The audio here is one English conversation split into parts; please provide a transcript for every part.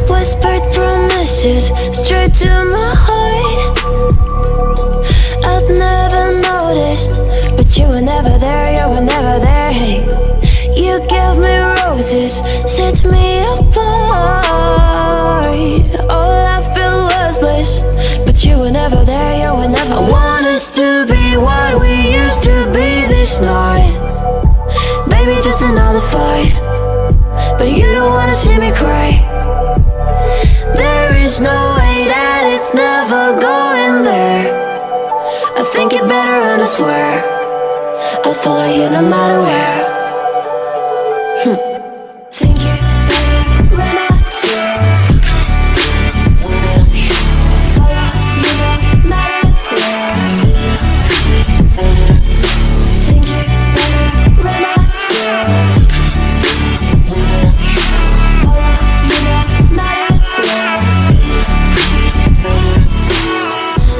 Whispered promises straight to my heart. I'd never noticed, but you were never there, you were never there. Hey, you gave me roses, set me apart. All I feel was bliss, but you were never there, you were never. I want us to be what we used to be this night. Baby, just another fight, but you don't wanna see me cry. There is no way that it's never going there. I think it better and I swear I'll follow you no matter where. Think it better when I swear follow you no matter where. Think it better when I swear follow you no matter where.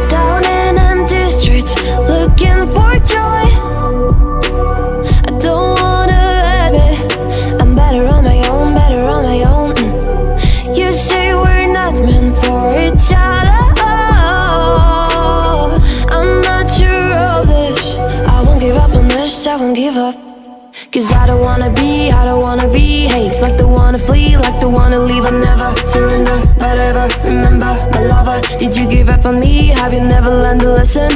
Down in empty streets, looking for joy. I don't wanna admit I'm better on my own, better on my own. You say we're not meant for each other. I'm not sure of this. I won't give up on this, I won't give up. Cause I don't wanna behave like the wanna flee, like the wanna leave. I never surrender, but ever remember my lover. Did you give up on me? Have you never learned to listen?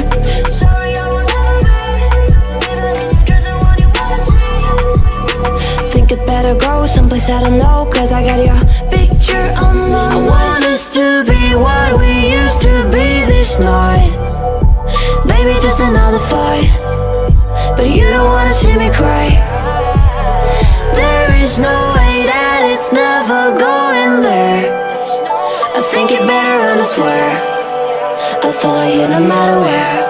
Sorry, I will never be, even if you're the one you wanna see. Think it better go someplace I don't know, cause I got your picture on my mind. I want us to be what we used to be this night. Baby, just another fight, but you don't wanna see me cry. There is no way that it's never going there. I think it better and I swear I'll follow you no matter where.